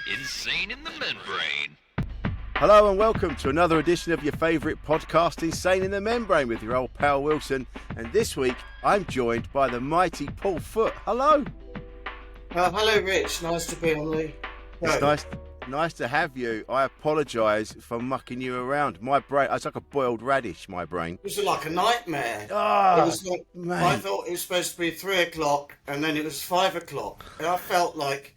Insane in the Membrane. Hello and welcome to another edition of your favourite podcast, Insane in the Membrane, with your old pal Wilson. And this week, I'm joined by the mighty Paul Foot. Hello. Hello, Rich. Nice to be on the show. It's nice to have you. I apologise for mucking you around. My brain, it's like a boiled radish, my brain. It was like a nightmare. Oh, It was like, man. I thought it was supposed to be 3 o'clock, and then it was 5 o'clock, and I felt like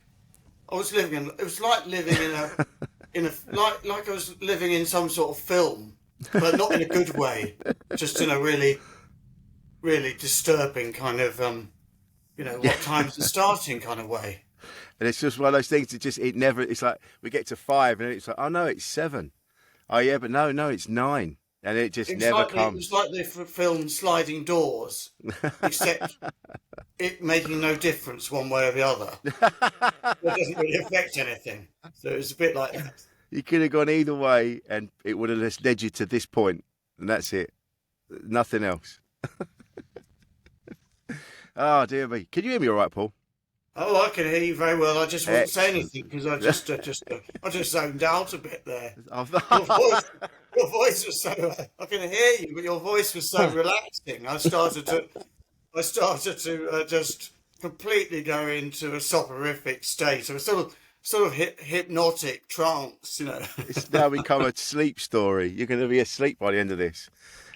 I was living in. It was like living like I was living in some sort of film, but not in a good way. Just in a really, really disturbing kind of, what time's it starting kind of way. And it's just one of those things that it's like we get to 5 and it's like, oh no, it's 7. Oh yeah, but no, it's 9. And it just never comes. It was like the film Sliding Doors, except it making no difference one way or the other. It doesn't really affect anything. So it was a bit like that. You could have gone either way and it would have just led you to this point. And that's it. Nothing else. Oh, dear me. Can you hear me all right, Paul? Oh, I can hear you very well. I just wouldn't say anything because I just zoned out a bit there. Your voice was so. I can hear you, but your voice was so relaxing. I started to just completely go into a soporific state, or a sort of hypnotic trance. It's now become a sleep story. You're going to be asleep by the end of this,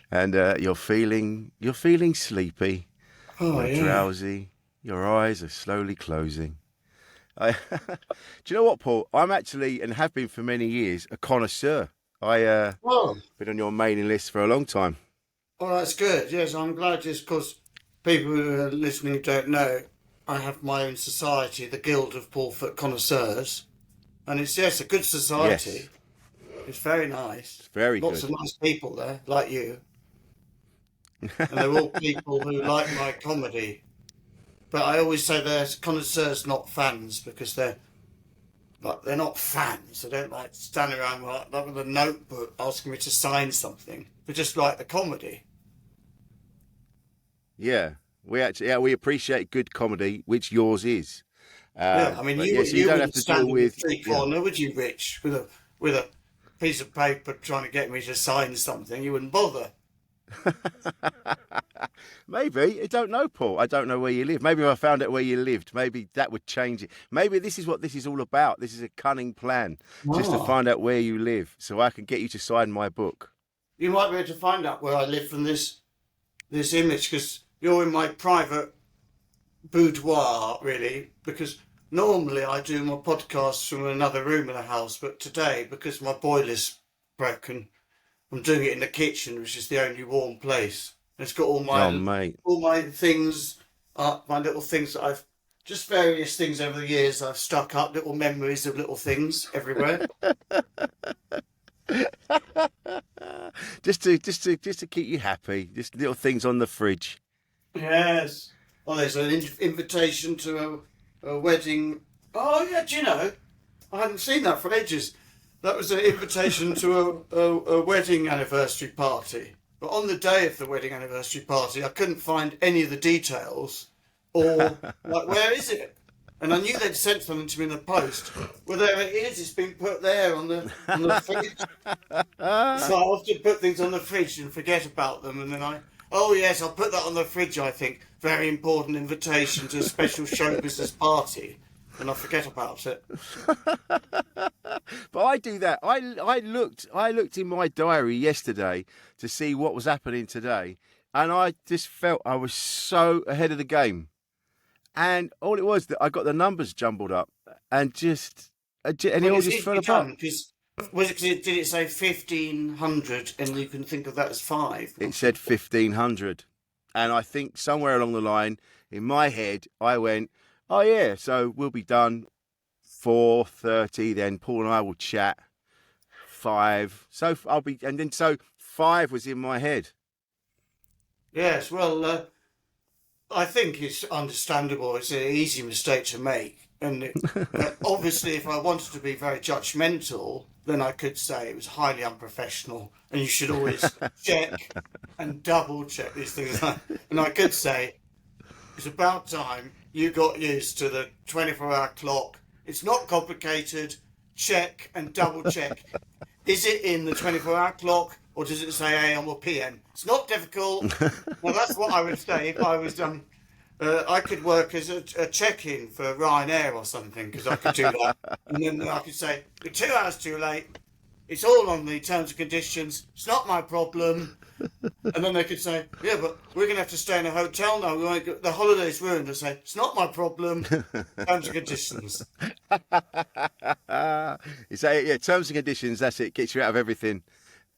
and you're feeling sleepy, drowsy. Your eyes are slowly closing. Do you know what, Paul? I'm actually, and have been for many years, a connoisseur. Been on your mailing list for a long time. Oh, that's good. Yes, I'm glad. Just because people who are listening don't know, I have my own society, the Guild of Paul Foot Connoisseurs, and it's a good society. Yes. It's very nice. It's very Lots good. of nice people there, like you, and they're all people who like my comedy. But I always say they're connoisseurs, not fans, because they're not fans. They don't like standing around like with a notebook asking me to sign something. They just like the comedy. Yeah, we appreciate good comedy, which yours is. I mean, you don't have to stand deal in with the street corner, would you, Rich, with a piece of paper trying to get me to sign something? You wouldn't bother. Maybe. I don't know, Paul. I don't know where you live. Maybe if I found out where you lived, maybe that would change it. Maybe this is what this is all about. This is a cunning plan, just to find out where you live, so I can get you to sign my book. You might be able to find out where I live from this image, because you're in my private boudoir, really, because normally I do my podcasts from another room in the house, but today, because my boiler's broken, I'm doing it in the kitchen, which is the only warm place. It's got all my things, my little things that I've just various things over the years I've stuck up, little memories of little things everywhere. just to keep you happy, just little things on the fridge. Yes. Oh, there's an invitation to a wedding. Oh yeah, do you know? I hadn't seen that for ages. That was an invitation to a wedding anniversary party. But on the day of the wedding anniversary party, I couldn't find any of the details, or like, where is it? And I knew they'd sent something to me in the post. Well, there it is. It's been put there on the fridge. So I often put things on the fridge and forget about them, and then oh yes, I'll put that on the fridge. I think very important invitation to a special show business party. And I forget about it. But I do that. I looked in my diary yesterday to see what was happening today, and I just felt I was so ahead of the game. And all it was that I got the numbers jumbled up, and it all just fell apart. Did it say 1500, and you can think of that as 5? It said 1500, and I think somewhere along the line in my head I went, oh yeah, so we'll be done 4:30. Then Paul and I will chat 5. So so 5 was in my head. Yes, well, I think it's understandable. It's an easy mistake to make, and obviously, if I wanted to be very judgmental, then I could say it was highly unprofessional, and you should always check and double check these things. And I could say it's about time you got used to the 24-hour clock. It's not complicated. Check and double check. Is it in the 24-hour clock, or does it say AM or PM? It's not difficult. Well, that's what I would say if I was I could work as a check-in for Ryanair or something, because I could do that. And then I could say, you're 2 hours too late. It's all on the terms and conditions. It's not my problem. And then they could say, yeah, but we're going to have to stay in a hotel now. We won't get, the holiday's ruined. I say, it's not my problem. Terms and conditions. You say, yeah, terms and conditions, that's it, gets you out of everything.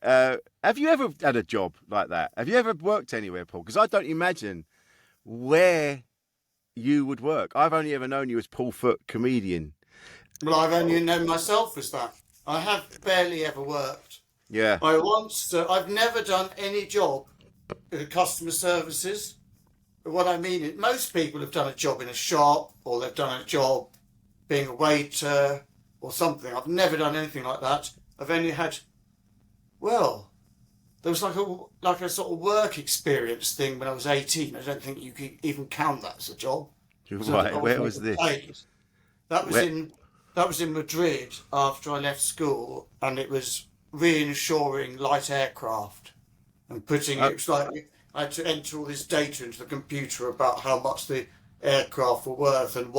Have you ever had a job like that? Have you ever worked anywhere, Paul? Because I don't imagine where you would work. I've only ever known you as Paul Foot, comedian. Well, I've only known myself as that. I have barely ever worked. Yeah. I've never done any job in customer services. What I mean is, most people have done a job in a shop, or they've done a job being a waiter or something. I've never done anything like that. I've only had, well, there was like a sort of work experience thing when I was 18. I don't think you could even count that as a job. Right, where was this? That was in Madrid after I left school, and it was reinsuring light aircraft and putting it was like I had to enter all this data into the computer about how much the aircraft were worth and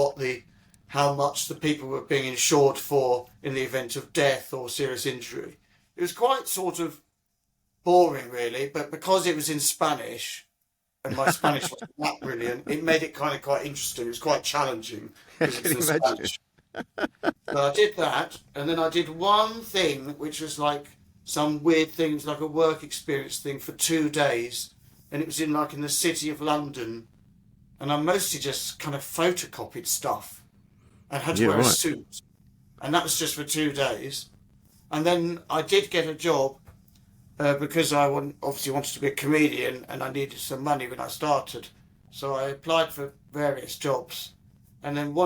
how much the people were being insured for in the event of death or serious injury. It was quite sort of boring, really, but because it was in Spanish and my Spanish wasn't that brilliant, it made it kind of quite interesting. It was quite challenging because it's in Spanish. So I did that, and then I did one thing which was like some weird thing. It was like a work experience thing for 2 days, and it was in the city of London, and I mostly just kind of photocopied stuff and had to wear a suit, and that was just for 2 days. And then I did get a job because I obviously wanted to be a comedian, and I needed some money when I started, so I applied for various jobs, and then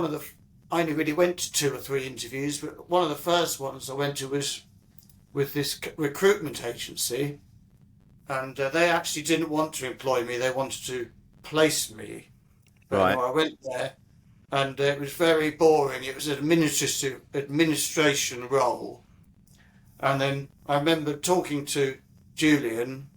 I only really went to 2 or 3 interviews, but one of the first ones I went to was with this recruitment agency, and they actually didn't want to employ me. They wanted to place me. Right. I went there, and it was very boring. It was an administration role. And then I remember talking to Julian,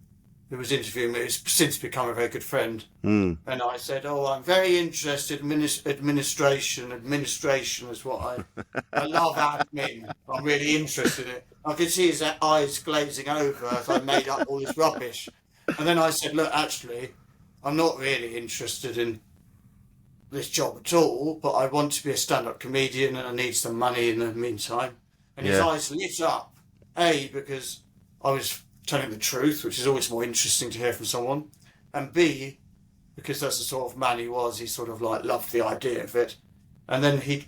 who was interviewing me, who's since become a very good friend. And I said, I'm very interested in administration. Administration is what I love admin. I'm really interested in it. I could see his eyes glazing over as I made up all this rubbish. And then I said, look, actually, I'm not really interested in this job at all, but I want to be a stand-up comedian and I need some money in the meantime. And his eyes lit up, A, because I was telling the truth, which is always more interesting to hear from someone, and B, because that's the sort of man he was. He sort of loved the idea of it. And then he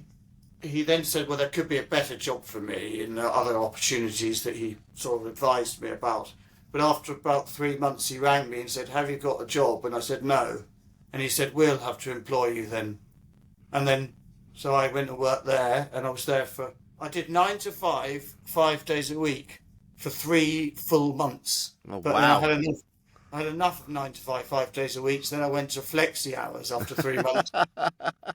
then said, well, there could be a better job for me in other opportunities that he sort of advised me about. But after about 3 months, he rang me and said, have you got a job? And I said, no. And he said, we'll have to employ you then. And then, so I went and worked there, and I was there I did 9 to 5, 5 days a week, for 3 full months. Oh, but wow. then I had enough of 9 to 5, 5 days a week. So then I went to flexi hours after 3 months.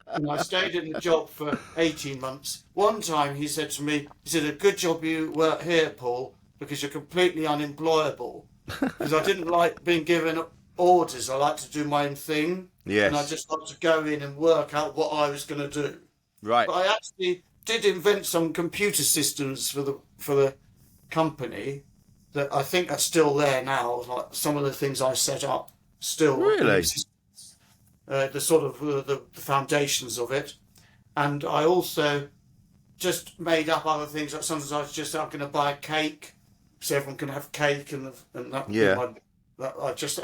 And I stayed in the job for 18 months. One time he said to me, a good job you work here, Paul, because you're completely unemployable. Because I didn't like being given orders. I like to do my own thing. Yes. And I just like to go in and work out what I was going to do. Right. But I actually did invent some computer systems for the company that I think are still there now. Like some of the things I set up still Really? exist. The sort of the foundations of it. And I also just made up other things. Like sometimes I'm going to buy a cake, so everyone can have cake, and that. Yeah. I just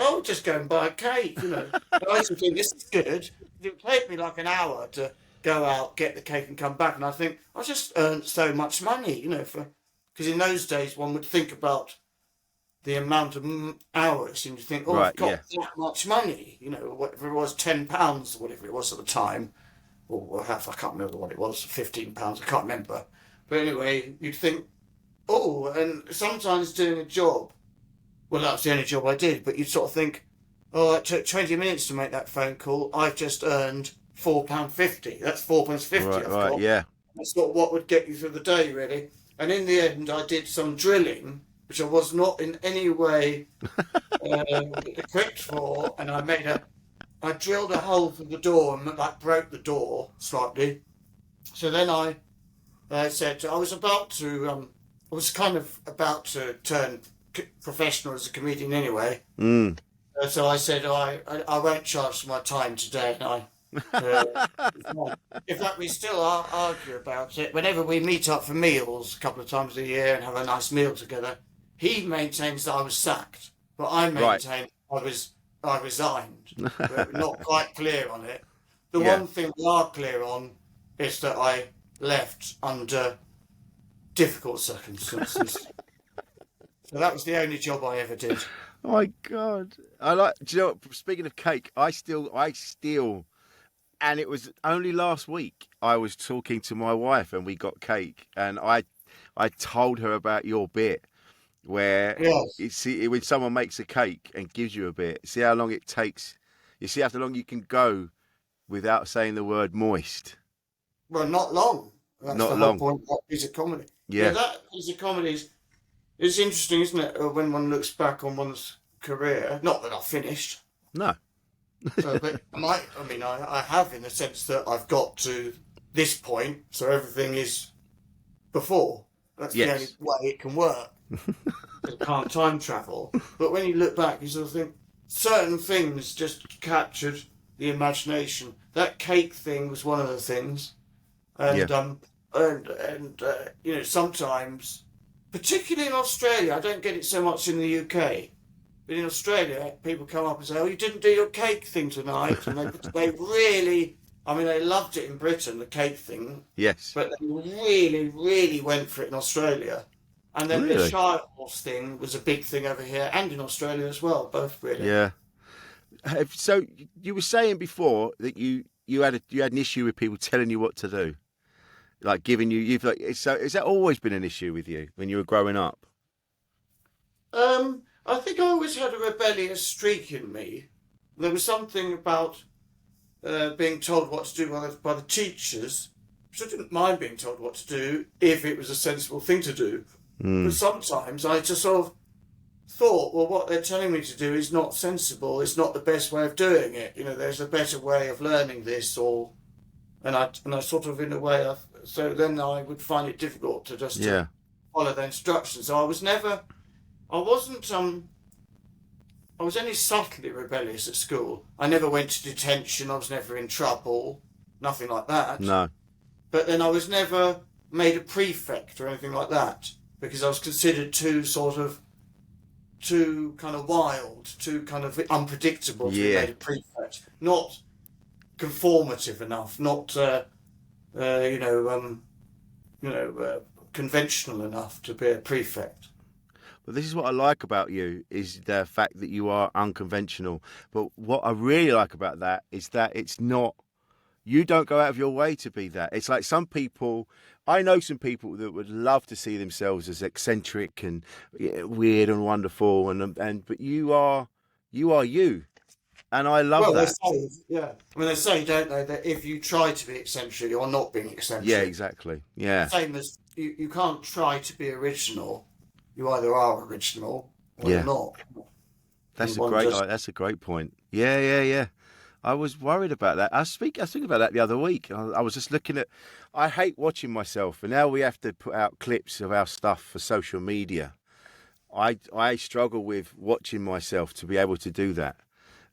go and buy a cake, you know. I used to think this is good. It would take me like an hour to go out, get the cake, and come back. And I think I just earned so much money, you know, because in those days one would think about the amount of hours, and you think, I've got that much money, you know, whatever it was, £10 or whatever it was at the time, or half, I can't remember what it was, £15, I can't remember. But anyway, you'd think, and sometimes doing a job, well, that's the only job I did, but you'd sort of think, it took 20 minutes to make that phone call. I've just earned £4.50. That's £4.50 Right, I've right, got. yeah. That's not what would get you through the day, really. And in the end, I did some drilling, which I was not in any way equipped for, and I drilled a hole through the door and like broke the door slightly. So then I said I was about to, I was kind of about to turn professional as a comedian anyway. Mm. So I said, I won't charge for my time today. And in fact, we still argue about it. Whenever we meet up for meals a couple of times a year and have a nice meal together, he maintains that I was sacked, but I maintain I resigned. We're not quite clear on it. The Yeah. one thing we are clear on is that I left under difficult circumstances. So that was the only job I ever did. Oh my God. I like, do you know what, speaking of cake, I still, and it was only last week I was talking to my wife and we got cake and I told her about your bit where Yes. you see when someone makes a cake and gives you a bit, see how long it takes. You see how long you can go without saying the word moist. Well, not long. That's Not the long. whole point of that piece of comedy. Yeah. That piece of comedy is interesting, isn't it? When one looks back on one's career. Not that I've finished. No. But I have in the sense that I've got to this point, so everything is before. That's the only Yes. way it can work. It can't time travel. But when you look back, you sort of think certain things just captured the imagination. That cake thing was one of the things, and sometimes, particularly in Australia, I don't get it so much in the UK. But in Australia, people come up and say, "Oh, you didn't do your cake thing tonight," and they really, they loved it in Britain, the cake thing, Yes. but they really, really went for it in Australia. And then the Really? shy horse thing was a big thing over here and in Australia as well, both really. Yeah. So you were saying before that you had an issue with people telling you what to do, like giving you. So has that always been an issue with you when you were growing up? I think I always had a rebellious streak in me. There was something about being told what to do by the teachers, which I didn't mind being told what to do if it was a sensible thing to do. But sometimes I just sort of thought, well, what they're telling me to do is not sensible. It's not the best way of doing it. There's a better way of learning this, and I sort of in a way, so then I would find it difficult to just Yeah. follow the instructions. So I wasn't. I was only subtly rebellious at school. I never went to detention. I was never in trouble. Nothing like that. No. But then I was never made a prefect or anything like that because I was considered too kind of wild, too kind of unpredictable to be Yeah. made a prefect. Not conformative enough. Not conventional enough to be a prefect. But this is what I like about you is the fact that you are unconventional. But what I really like about that is that it's not. You don't go out of your way to be that. It's like some people. I know some people that would love to see themselves as eccentric and weird and wonderful, and but you are you, and I love that. They say, yeah. They say, don't they, that if you try to be eccentric, you're not being eccentric. Yeah, exactly. Yeah. Same as you can't try to be original. You either are original or you're not. That's And that's a great point. Yeah. I was worried about that. I was thinking about that the other week. I was just looking at. I hate watching myself, and now we have to put out clips of our stuff for social media. I struggle with watching myself to be able to do that.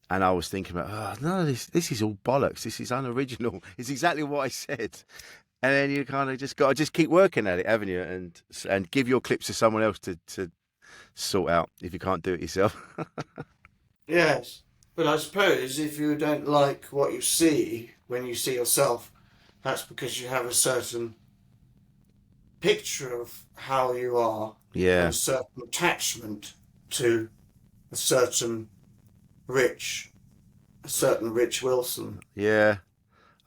And I was thinking about, oh no, this is all bollocks. This is unoriginal. It's exactly what I said. And then you kind of just got to just keep working at it, haven't you? And give your clips to someone else to sort out if you can't do it yourself. Yes. But I suppose if you don't like what you see when you see yourself, that's because you have a certain picture of how you are. Yeah. And a certain attachment to a certain Rich Wilson. Yeah,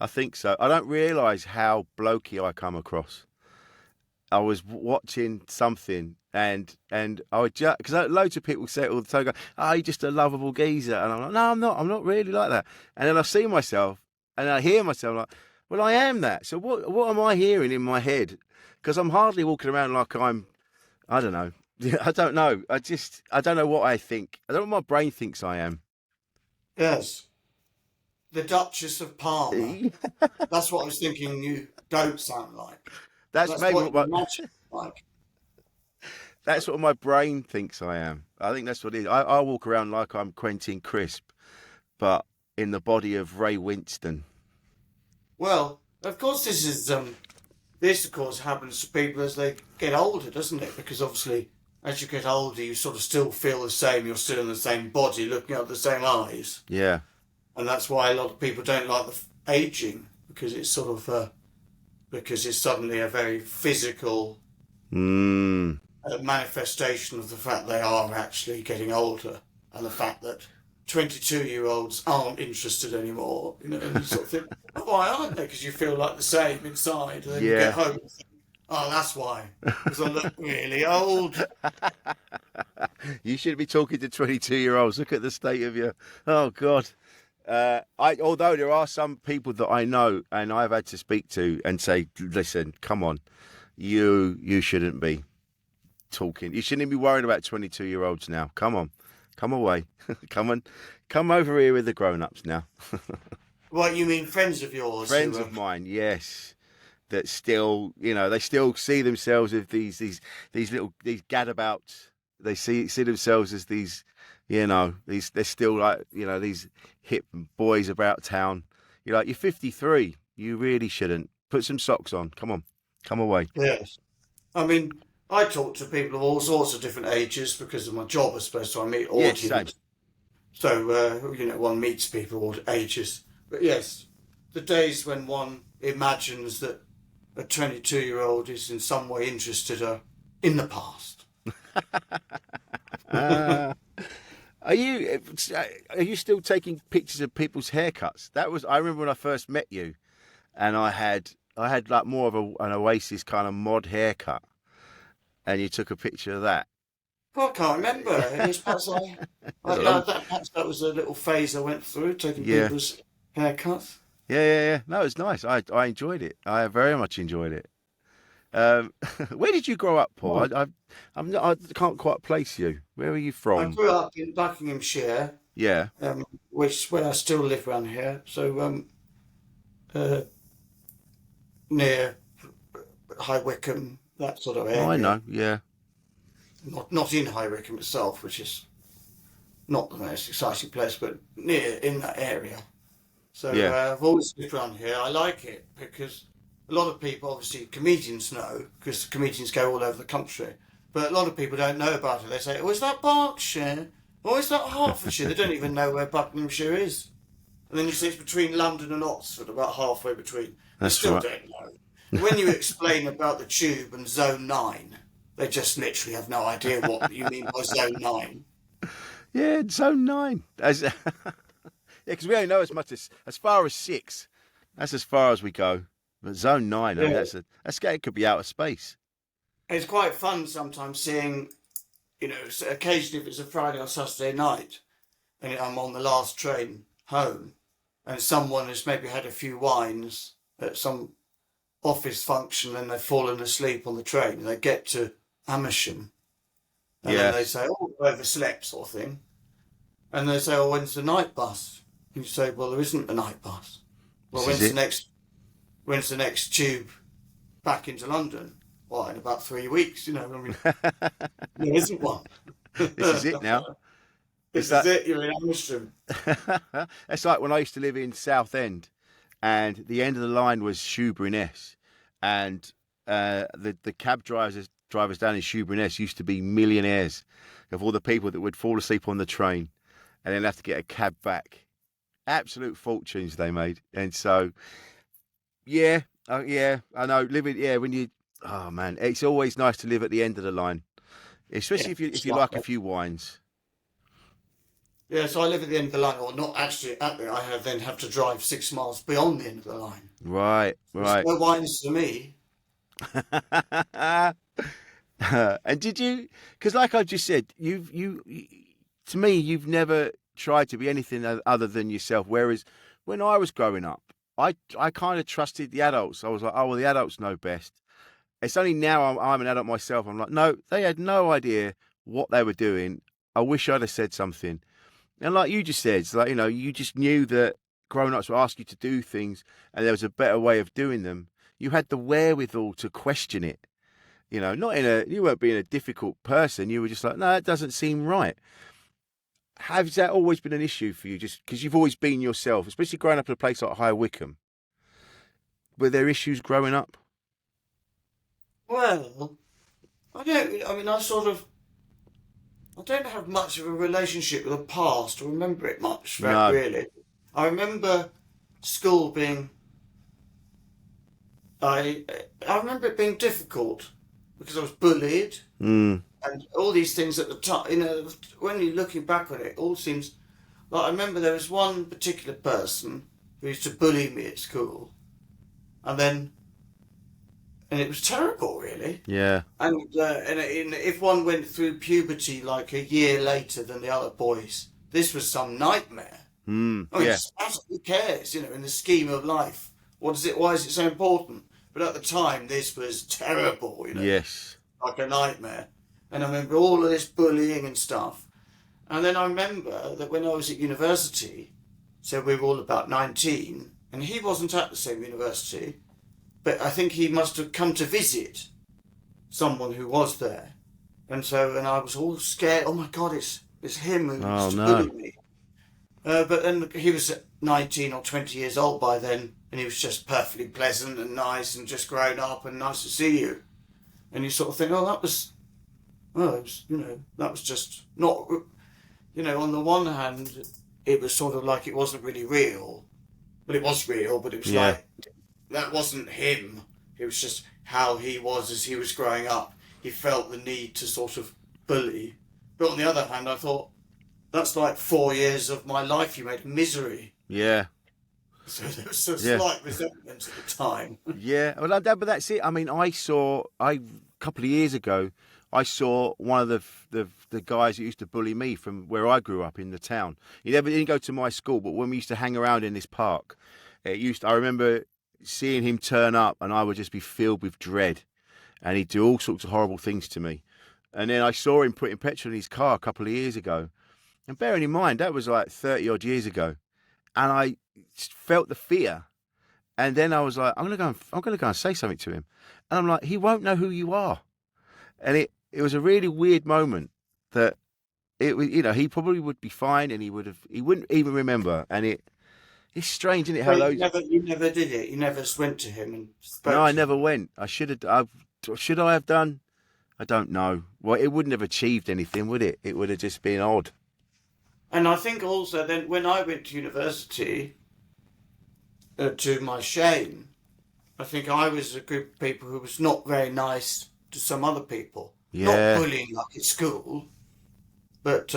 I think so. I don't realise how blokey I come across. I was watching something and I would just, because loads of people say it all the time, go, "Oh, you're just a lovable geezer," and I'm like, "No, I'm not. I'm not really like that." And then I see myself, And I hear myself like, well, I am that. So what am I hearing in my head? Because I'm hardly walking around like I don't know. I don't know. I don't know what I think. I don't know what my brain thinks I am. Yes. The Duchess of Parma. That's what I was thinking you don't sound like. That's That's maybe what what you imagine like. that's what my brain thinks I am. I think that's what it is. I walk around like I'm Quentin Crisp, but in the body of Ray Winston. Well, of course this of course happens to people as they get older, doesn't it? Because obviously as you get older you sort of still feel the same, you're still in the same body, looking at the same eyes. Yeah. And that's why a lot of people don't like the aging, because it's sort of because it's suddenly a very physical manifestation of the fact they are actually getting older, and the fact that 22-year-olds aren't interested anymore. You know, and you sort of think, why aren't they? Because you feel like the same inside, and then you get home and think, oh, that's why, because I look really old. You shouldn't be talking to 22-year-olds. Look at the state of you. Oh God. Although there are some people that I know and I've had to speak to and say, listen, come on, you shouldn't be talking. You shouldn't be worrying about 22-year-olds now. Come on, come away. come over here with the grown-ups now. What, you mean friends of yours? Friends of mine, yes. That still, they still see themselves as these gadabouts. They see themselves as these, they're still like, these hip boys about town. You're like, you're 53. You really shouldn't. Put some socks on. Come on, come away. Yes. I mean, I talk to people of all sorts of different ages because of my job, I suppose, so I meet audience. Yes, same. So, one meets people of all ages. But yes, the days when one imagines that a 22-year-old is in some way interested are in the past. Are you still taking pictures of people's haircuts? I remember when I first met you, and I had like more of an Oasis kind of mod haircut, and you took a picture of that. I can't remember. Perhaps that was a little phase I went through, taking people's haircuts. Yeah. No, it was nice. I enjoyed it. I very much enjoyed it. Where did you grow up, Paul? I can't quite place you. Where are you from? I grew up in Buckinghamshire. Yeah. Which is where I still live around here. So near High Wycombe, that sort of area. Oh, I know. Yeah. Not in High Wycombe itself, which is not the most exciting place, but near in that area. So I've always lived around here. I like it because a lot of people, obviously comedians know, because comedians go all over the country, but a lot of people don't know about it. They say, oh, is that Berkshire? Oh, is that Hertfordshire? They don't even know where Buckinghamshire is. And then you say it's between London and Oxford, about halfway between. They still don't know. When you explain about the Tube and Zone 9, they just literally have no idea what you mean by Zone 9. Yeah, Zone 9. Yeah, because we only know as much as far as 6. That's as far as we go. But Zone 9, I mean, it could be out of space. It's quite fun sometimes seeing, occasionally if it's a Friday or Saturday night and I'm on the last train home and someone has maybe had a few wines at some office function and they've fallen asleep on the train and they get to Amersham and then they say, oh, overslept sort of thing. And they say, oh, when's the night bus? And you say, well, there isn't a night bus. Well, when's the next tube back into London? Well, in about 3 weeks, there isn't one. This is it now. This is it, you're in Amersham. It's like when I used to live in Southend and the end of the line was Shoeburyness, and the cab drivers down in Shoeburyness used to be millionaires of all the people that would fall asleep on the train and then have to get a cab back. Absolute fortunes they made. And so, I know, oh man, it's always nice to live at the end of the line, especially if you like a few wines. Yeah, so I live at the end of the line, or not actually at the. I then have to drive 6 miles beyond the end of the line. Right. There's no wines to me. And did you? Because like I just said, to me, you've never tried to be anything other than yourself. Whereas when I was growing up, I kind of trusted the adults. I was like, oh well, the adults know best. It's only now I'm an adult myself. I'm like, no, they had no idea what they were doing. I wish I'd have said something. And like you just said, it's like, you just knew that grown-ups would ask you to do things and there was a better way of doing them. You had the wherewithal to question it. Not you weren't being a difficult person. You were just like, no, that doesn't seem right. Has that always been an issue for you? Just because you've always been yourself, especially growing up in a place like High Wycombe? Were there issues growing up? Well, I don't. I mean, I don't have much of a relationship with the past or remember it much, No. really. I remember school being. I remember it being difficult because I was bullied Mm. and all these things at the time. When you're looking back on it, it all seems like I remember there was one particular person who used to bully me at school, and it was terrible, really. Yeah. And if one went through puberty like a year later than the other boys, this was some nightmare. Mm. I mean, Yeah. who cares, in the scheme of life? What is it? Why is it so important? But at the time, this was terrible, Yes. like a nightmare. And I remember all of this bullying and stuff. And then I remember that when I was at university, so we were all about 19, and he wasn't at the same university, but I think he must have come to visit someone who was there. And I was all scared. Oh my God, it's him who Oh, used to no. bully me. But then he was 19 or 20 years old by then, and he was just perfectly pleasant and nice and just grown up and nice to see you. And you sort of think, that was just not, on the one hand, it was sort of like it wasn't really real, but it was real, but it was Yeah. like, that wasn't him. It was just how he was as he was growing up. He felt the need to sort of bully. But on the other hand, I thought, that's like 4 years of my life you made misery. Yeah. So there was a Yeah. slight resentment at the time. Yeah. Well, but that's it. I mean, a couple of years ago, I saw one of the guys that used to bully me from where I grew up in the town. He didn't go to my school, but when we used to hang around in this park, I remember seeing him turn up and I would just be filled with dread and he'd do all sorts of horrible things to me. And then I saw him putting petrol in his car a couple of years ago. And bearing in mind, that was like 30 odd years ago. And I felt the fear. And then I was like, I'm going to go and say something to him. And I'm like, he won't know who you are. And it was a really weird moment that it was, he probably would be fine and he wouldn't even remember. And it's strange, isn't it? How Well, those. you never did it. You never went to him and spoke No, I to him. never went. Should I have done? I don't know. Well, it wouldn't have achieved anything, would it? It would have just been odd. And I think also then when I went to university, to my shame, I think I was a group of people who was not very nice to some other people. Yeah. Not bullying like at school, but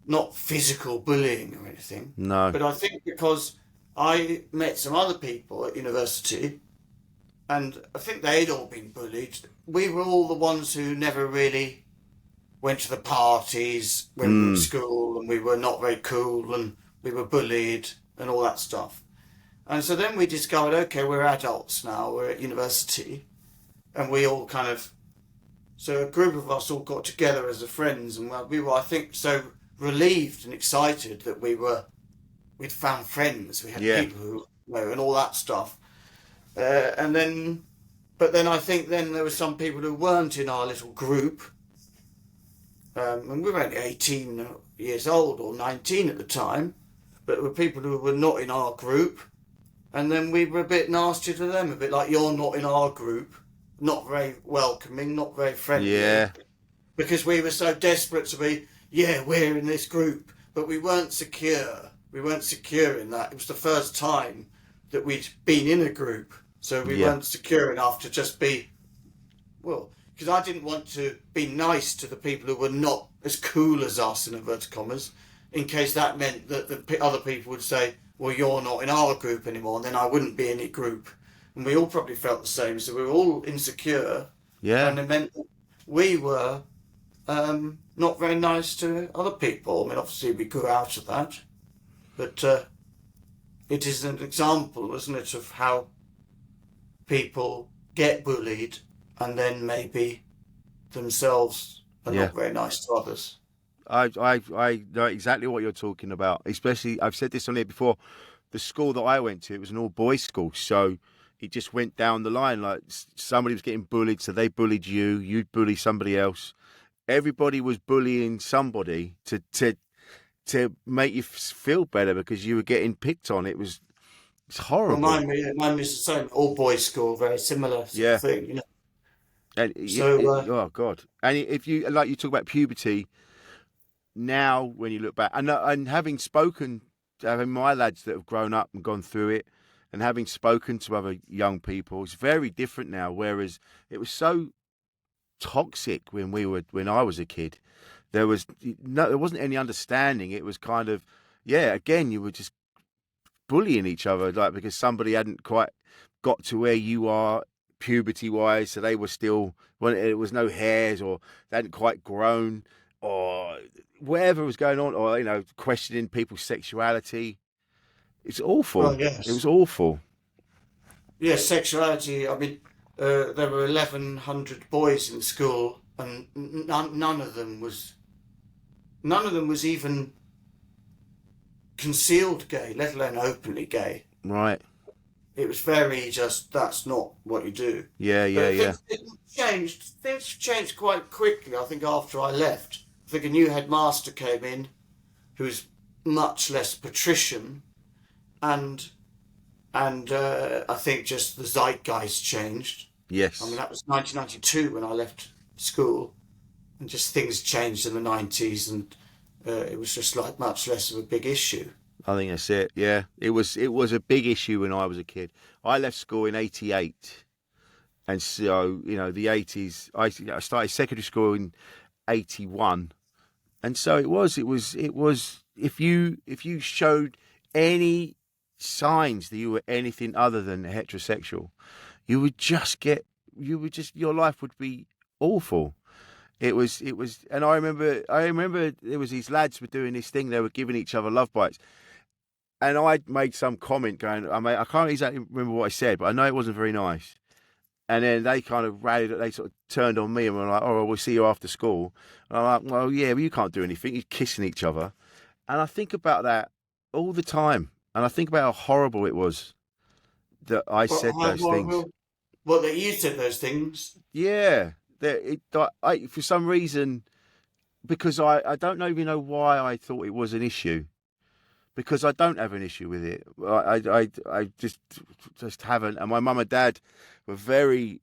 not physical bullying or anything. No. But I think because I met some other people at university, and I think they'd all been bullied. We were all the ones who never really went to the parties when we were at school, and we were not very cool, and we were bullied and all that stuff. And so then we discovered, okay, we're adults now, we're at university, and we all so a group of us all got together as friends, and we were, I think, so relieved and excited that we'd found friends, we had Yeah. people who, and all that stuff. But then I think then there were some people who weren't in our little group, and we were only 18 years old or 19 at the time, but there were people who were not in our group, and then we were a bit nasty to them, a bit like, you're not in our group, not very welcoming, not very friendly. Yeah. Because we were so desperate to be, we're in this group, but we weren't secure. We weren't secure in that. It was the first time that we'd been in a group, so we Yeah. weren't secure enough to just be, because I didn't want to be nice to the people who were not as cool as us, in inverted commas, in case that meant that the other people would say, well, you're not in our group anymore, and then I wouldn't be in a group. And we all probably felt the same, so we were all insecure, Yeah. and it meant that we were not very nice to other people. I mean, obviously we grew out of that, but it is an example, isn't it, of how people get bullied and then maybe themselves are Yeah. not very nice to others. I know exactly what you're talking about. Especially, I've said this on here before. The school that I went to, it was an all boys school, so it just went down the line. Like somebody was getting bullied, so they bullied you. You'd bully somebody else. Everybody was bullying somebody to make you feel better because you were getting picked on. It's Well, horrible. mine was the same. All boys school, very similar sort Yeah. of thing, And So, oh God. And if you like, you talk about puberty now when you look back, and having my lads that have grown up and gone through it, and having spoken to other young people, it's very different now. Whereas it was so toxic when I was a kid. There wasn't any understanding. It was kind of, yeah, again, you were just bullying each other, like because somebody hadn't quite got to where you are puberty wise, so they were still, well, it was no hairs, or they hadn't quite grown, or whatever was going on, or questioning people's sexuality. It's awful. well, It was yes. awful. Yes, sexuality. I mean, there were 1,100 boys in school, and none of them was even concealed gay, let alone openly gay. Right. It was very just, that's not what you do. Yeah, yeah, yeah. Things changed quite quickly, I think, after I left. I think a new headmaster came in who was much less patrician, and I think just the zeitgeist changed. I mean, Yes. that was 1992 when I left school, and just things changed in the 90s, and it was just like much less of a big issue. I think that's it. Yeah. It was a big issue when I was a kid. I left school in '88. And so, the 80s, I started secondary school in '81. And so it was, if you showed any signs that you were anything other than heterosexual, you would just your life would be awful. And I remember there was these lads were doing this thing, they were giving each other love bites. And I made some comment going, I can't exactly remember what I said, but I know it wasn't very nice. And then they kind of rallied, they sort of turned on me and were like, oh, well, we'll see you after school. And I'm like, well, yeah, but you can't do anything. You're kissing each other. And I think about that all the time. And I think about how horrible it was that I But said those things. that you said those things. Yeah. For some reason, because I don't even know why I thought it was an issue. Because I don't have an issue with it. I just haven't. And my mum and dad were very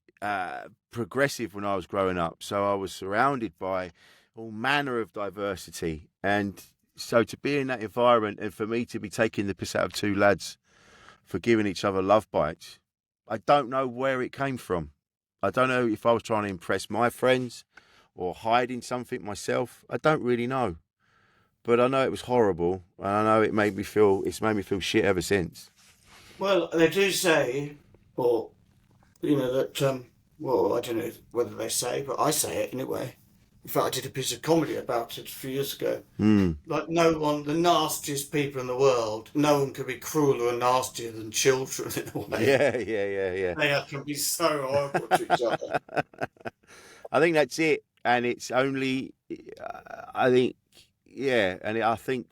progressive when I was growing up, so I was surrounded by all manner of diversity. And so to be in that environment, and for me to be taking the piss out of two lads for giving each other love bites, I don't know where it came from. I don't know if I was trying to impress my friends or hiding something myself. I don't really know. But I know it was horrible, and I know it's made me feel shit ever since. Well, they do say, or that. Well, I don't know whether they say, but I say it anyway. In fact, I did a piece of comedy about it a few years ago. Mm. Like, no one, the nastiest people in the world, no one could be crueler and nastier than children in a way. Yeah, yeah, They can be so horrible to each other. I think that's it, and it's only, I think, yeah, and I think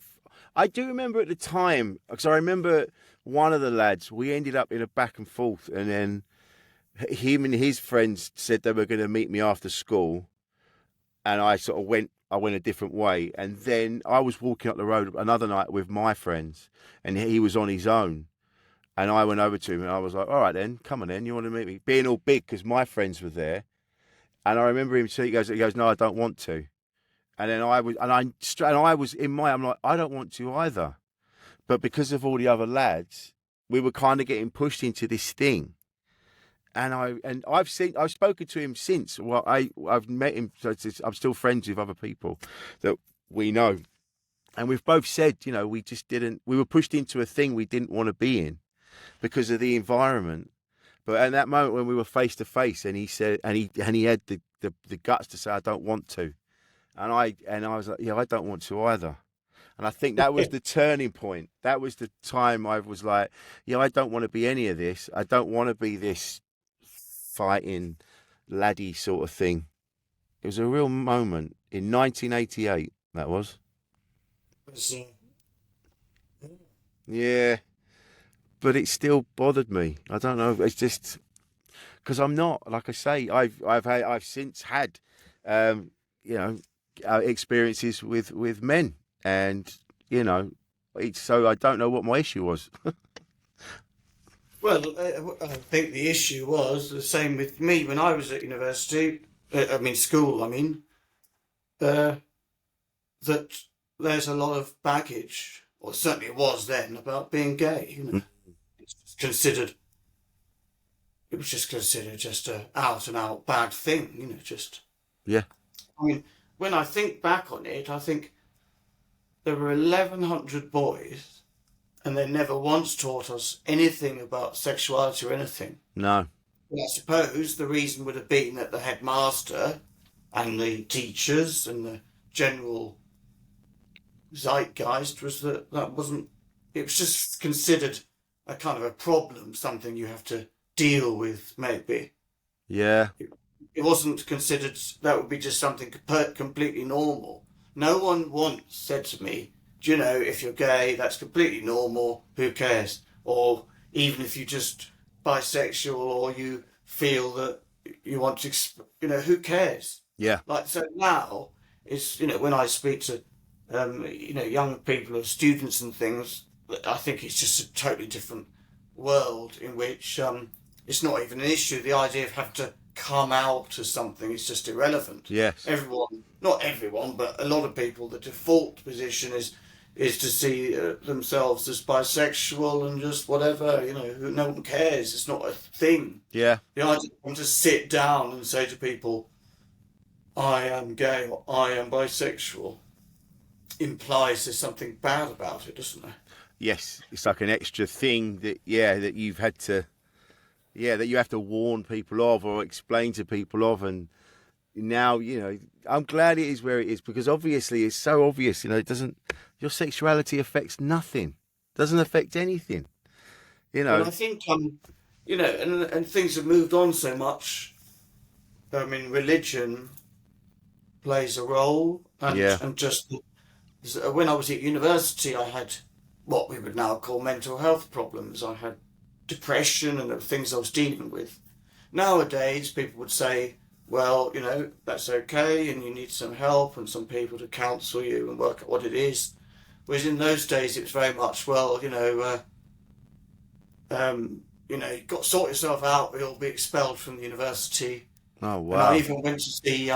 I do remember at the time, because I remember one of the lads. We ended up in a back and forth, and then him and his friends said they were going to meet me after school, and I sort of went a different way. And then I was walking up the road another night with my friends, and he was on his own. And I went over to him and I was like, all right then, come on then, you want to meet me? Being all big because my friends were there. And I remember him saying, he goes, no, I don't want to. And then I was in I'm like, I don't want to either. But because of all the other lads, we were kind of getting pushed into this thing. And I've spoken to him since. Well, I've met him. So I'm still friends with other people that we know, and we've both said, we just didn't. We were pushed into a thing we didn't want to be in because of the environment. But at that moment when we were face to face, and he said, and he had the guts to say, I don't want to, and I was like, yeah, I don't want to either. And I think that was the turning point. That was the time I was like, yeah, I don't want to be any of this. I don't want to be this fighting laddie sort of thing. It was a real moment in 1988, that was. It's, Yeah. But it still bothered me. I don't know. It's just because I'm not, like I say, I've since had, you know, experiences with men, and you know, so I don't know what my issue was. well, I think the issue was the same with me when I was at university. School. That there's a lot of baggage, or certainly it was then, about being gay. It's considered. It was just considered just a out and out bad thing. Just. Yeah. When I think back on it, I think there were 1,100 boys, and they never once taught us anything about sexuality or anything. No. Well, I suppose the reason would have been that the headmaster and the teachers and the general zeitgeist was that wasn't. It was just considered a kind of a problem, something you have to deal with, maybe. Yeah. It wasn't considered that would be just something completely normal. No one once said to me, do you know, if you're gay, that's completely normal, who cares? Or even if you're just bisexual or you feel that you want to, who cares? Yeah. Like, so now, it's, when I speak to, young people or students and things, I think it's just a totally different world in which it's not even an issue. The idea of having to come out as something is just irrelevant. Yes. Not everyone, but a lot of people, the default position is to see themselves as bisexual and just whatever, no one cares. It's not a thing. Yeah. The idea of to sit down and say to people, I am gay or I am bisexual, implies there's something bad about it, doesn't there? Yes. It's like an extra thing that you've had to, that you have to warn people of or explain to people of. And now, I'm glad it is where it is, because obviously it's so obvious, your sexuality affects nothing, doesn't affect anything, Well, I think, and things have moved on so much. Religion plays a role. And just when I was at university, I had what we would now call mental health problems. I had depression and the things I was dealing with. Nowadays, people would say, well, that's okay and you need some help and some people to counsel you and work out what it is. Whereas in those days, it was very much, well, you've got to sort yourself out or you'll be expelled from the university. Oh, wow. And I even went to see,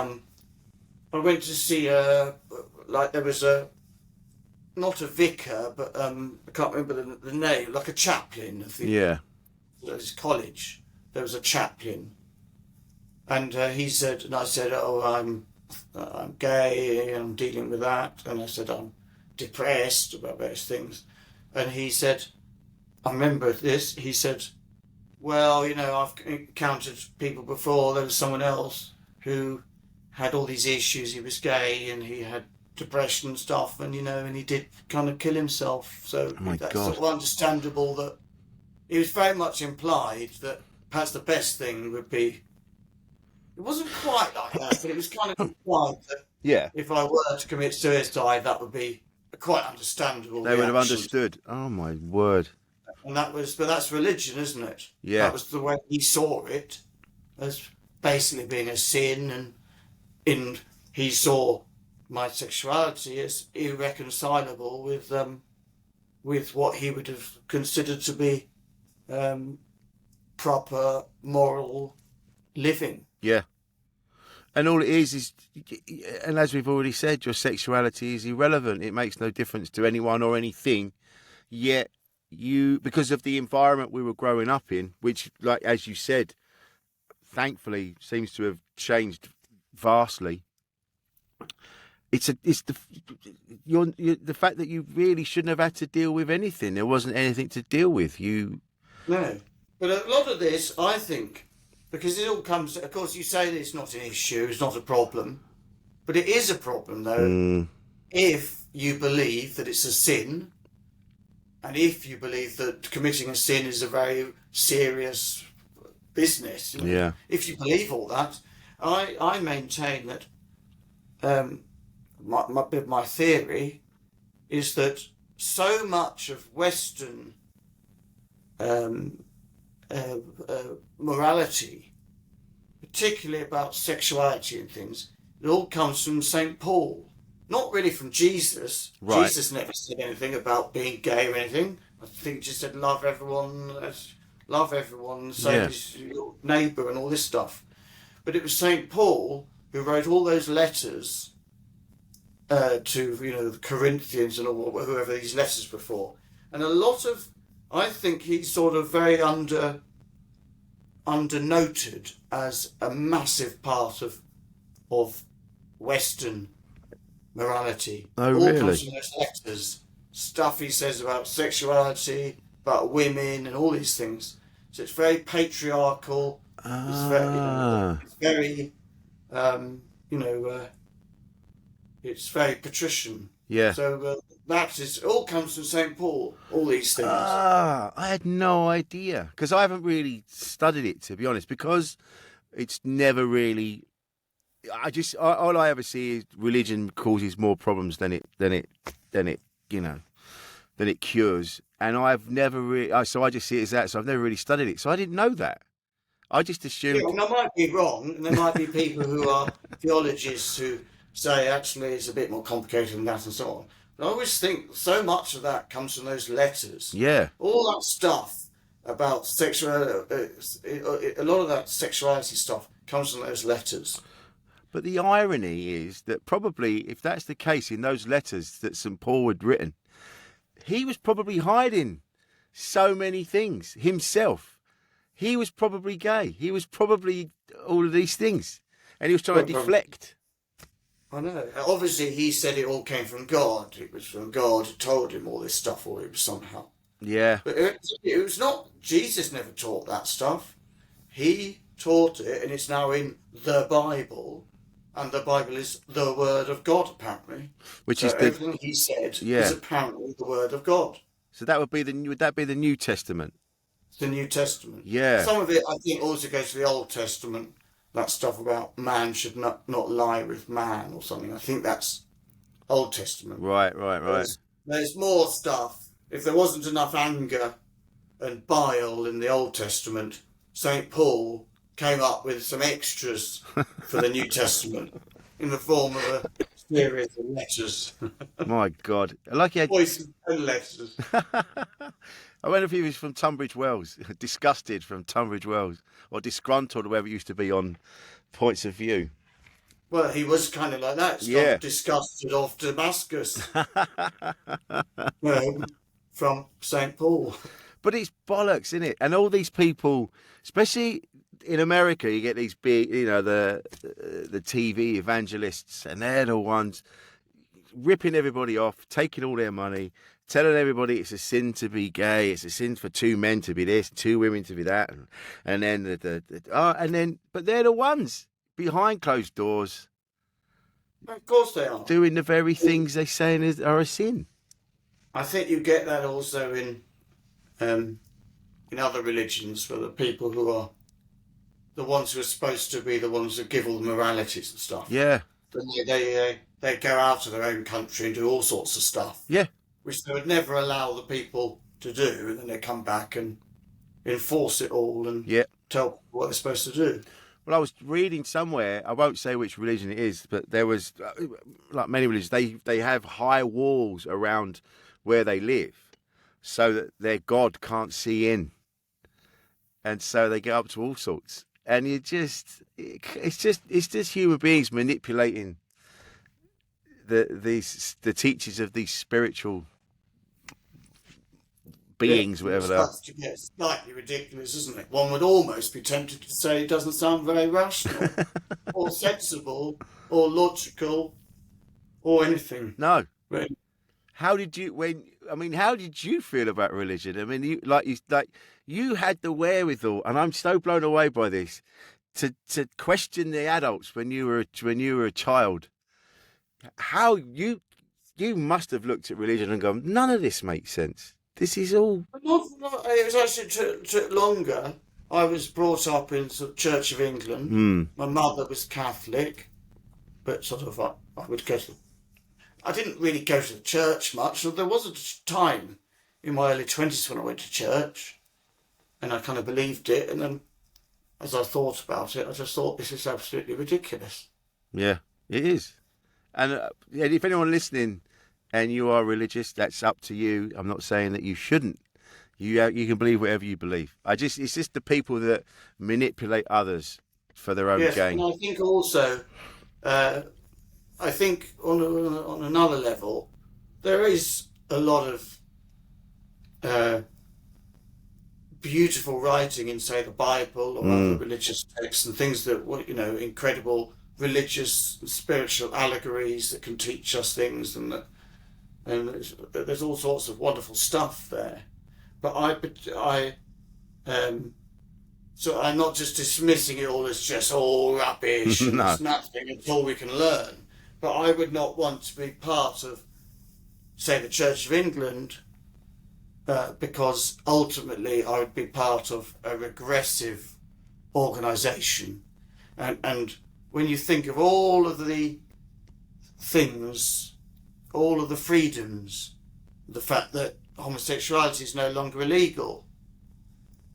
there was not a vicar, but I can't remember the name, like a chaplain of this college. There was a chaplain, and he said, and I said, "Oh, I'm gay, and I'm dealing with that," and I said, "I'm depressed about various things," and he said, "I remember this." He said, "Well, I've encountered people before. There was someone else who had all these issues. He was gay, and he had depression and stuff, and and he did kind of kill himself. So that's sort of understandable that it was very much implied that perhaps the best thing would be. It wasn't quite like that, but it was kind of implied that if I were to commit suicide, that would be quite understandable. They would have understood. Oh my word! And but that's religion, isn't it? Yeah. That was the way he saw it, as basically being a sin, and he saw my sexuality is irreconcilable with what he would have considered to be proper moral living. Yeah. And all it is, and as we've already said, your sexuality is irrelevant. It makes no difference to anyone or anything. Yet because of the environment we were growing up in, which, like as you said, thankfully seems to have changed vastly. It's the fact that you really shouldn't have had to deal with anything. There wasn't anything to deal with. No, but a lot of this, I think, because it all comes. Of course, you say that it's not an issue, it's not a problem, but it is a problem though. If you believe that it's a sin, and if you believe that committing a sin is a very serious business, Yeah. if you believe all that, I maintain that my theory is that so much of Western um, morality, particularly about sexuality and things, it all comes from St. Paul. Not really from Jesus. Right. Jesus never said anything about being gay or anything. I think he just said love everyone, save your neighbour and all this stuff. But it was St. Paul who wrote all those letters to the Corinthians and all, whoever these letters were for. And a lot of, I think he's sort of very undernoted as a massive part of Western morality. Oh, All really? comes from those letters. Stuff he says about sexuality, about women, and all these things. So it's very patriarchal. It's very, it's very patrician. Yeah. So that is all comes from St. Paul. All these things. I had no idea because I haven't really studied it, to be honest, because it's never really. All I ever see is religion causes more problems than it cures, and I've never really. So I just see it as that. So I've never really studied it. So I didn't know that. I just assumed. Yeah, well, I might be wrong, and there might be people who are theologists who say actually it's a bit more complicated than that and so on. But I always think so much of that comes from those letters. Yeah. All that stuff about sexual, a lot of that sexuality stuff comes from those letters. But the irony is that probably, if that's the case in those letters that St. Paul had written, he was probably hiding so many things himself. He was probably gay. He was probably all of these things. And he was trying to deflect. I know. Obviously, he said it all came from God. It was from God who told him all this stuff, or it was somehow. Yeah. But it was not, Jesus never taught that stuff. He taught it, and it's now in the Bible. And the Bible is the Word of God, apparently. Which so is everything he said is apparently the Word of God. So that would that be the New Testament? It's the New Testament. Yeah. Some of it, I think, also goes to the Old Testament. That stuff about man should not lie with man or something. I think that's Old Testament. Right. There's more stuff. If there wasn't enough anger and bile in the Old Testament, St. Paul came up with some extras for the New Testament in the form of a series of letters. My God. Like he had... Voices and letters. I wonder if he was from Tunbridge Wells, disgusted from Tunbridge Wells, or disgruntled, or whatever it used to be on Points of View. Well, he was kind of like that. Yeah. Disgusted of Damascus. From St. Paul. But it's bollocks, isn't it? And all these people, especially in America, you get these big, the TV evangelists, and they're the ones ripping everybody off, taking all their money, telling everybody it's a sin to be gay, it's a sin for two men to be this, two women to be that, and then but they're the ones behind closed doors. Of course they are. Doing the very things they say are a sin. I think you get that also in other religions, where the people who are the ones who are supposed to be the ones that give all the moralities and stuff. Yeah. They go out of their own country and do all sorts of stuff. Yeah. Which they would never allow the people to do, and then they come back and enforce it all and tell people what they're supposed to do. Well, I was reading somewhere, I won't say which religion it is, but there was, like many religions, they have high walls around where they live so that their God can't see in. And so they get up to all sorts. And it's just human beings manipulating the teachers of these spiritual beings, whatever they are. It's slightly ridiculous, isn't it? One would almost be tempted to say it doesn't sound very rational, or sensible, or logical, or anything. No. But how did you feel about religion? I mean, you had the wherewithal, and I'm so blown away by this, to question the adults when you were a child. How you you must have looked at religion and gone, none of this makes sense. This is all. It was actually took longer. I was brought up in sort of Church of England. My mother was Catholic, but sort of I would go to. I didn't really go to the church much. So there was a time in my early 20s when I went to church, and I kind of believed it. And then, as I thought about it, I just thought this is absolutely ridiculous. Yeah, it is. And if anyone listening and you are religious, that's up to you. I'm not saying that you shouldn't. You can believe whatever you believe. It's just the people that manipulate others for their own gain. And I think also, I think on another level, there is a lot of beautiful writing in, say, the Bible or other religious texts and things that, incredible religious and spiritual allegories that can teach us things, and there's all sorts of wonderful stuff there. But so I'm not just dismissing it all as just all rubbish and No. it's nothing, it's all we can learn. But I would not want to be part of, say, the Church of England, because ultimately I would be part of a regressive organisation. And when you think of all of the things, all of the freedoms, the fact that homosexuality is no longer illegal,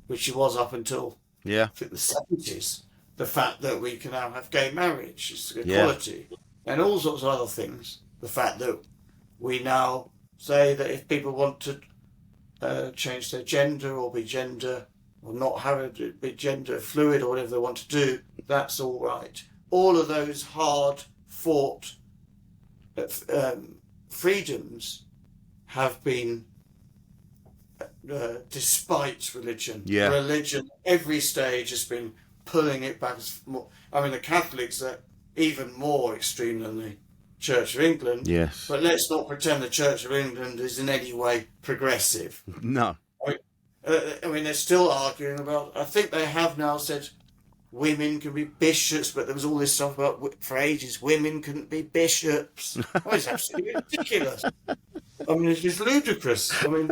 which it was up until Yeah. I think the 70s, the fact that we can now have gay marriage, it's equality, and all sorts of other things. The fact that we now say that if people want to change their gender or be gender or not have it be gender fluid or whatever they want to do, that's all right. All of those hard fought freedoms have been despite religion. Yeah. Religion, every stage has been pulling it back. I mean, the Catholics are even more extreme than the Church of England. Yes. But let's not pretend the Church of England is in any way progressive. No. I mean, they're still arguing about. I think they have now said women can be bishops, but there was all this stuff about for ages women couldn't be bishops. Oh, it's absolutely ridiculous. I mean, it's just ludicrous. I mean,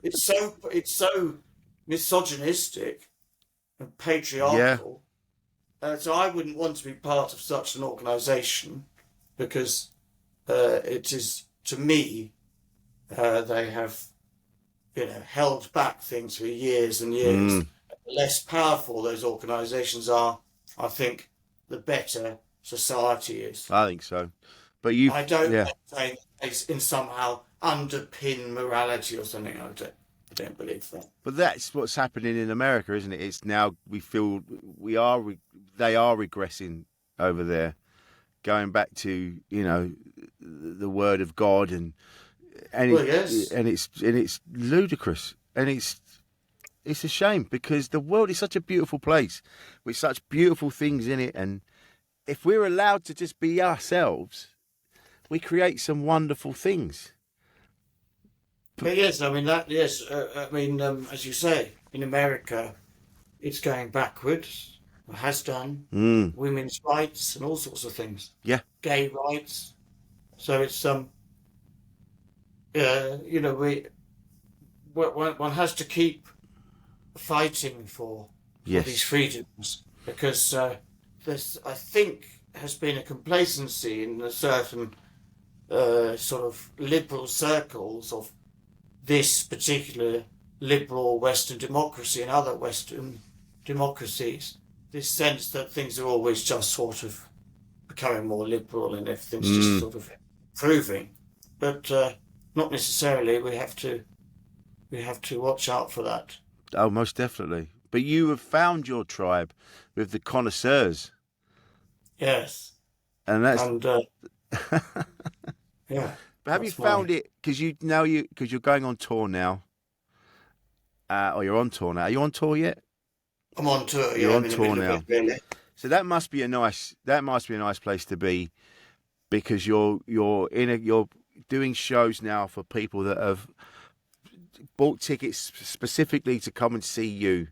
it's so misogynistic and patriarchal. So I wouldn't want to be part of such an organisation because it is, to me, they have held back things for years and years. The less powerful those organisations are, I think, the better society is. I think so. But I don't say it's in somehow underpin morality or something. I don't believe that. But that's what's happening in America, isn't it? It's now we feel they are regressing over there, going back to the word of God and it's ludicrous and it's a shame because the world is such a beautiful place with such beautiful things in it, and if we're allowed to just be ourselves, we create some wonderful things. But yes, I mean that. Yes, as you say, in America, it's going backwards. It has done. Women's rights and all sorts of things. Yeah. Gay rights. So it's one has to keep fighting for these freedoms because there's, I think, has been a complacency in a certain sort of liberal circles of this particular liberal Western democracy and other Western democracies, this sense that things are always just sort of becoming more liberal and everything's just sort of improving. But not necessarily. We have to watch out for that. Oh, most definitely. But you have found your tribe with the connoisseurs. Yes. And that's... yeah. But have you found it, because you're going on tour now, or you're on tour now. Are you on tour yet? I'm on tour. You're on in the tour middle now. of it, really. So that must be a nice place to be, because you're doing shows now for people that have bought tickets specifically to come and see you.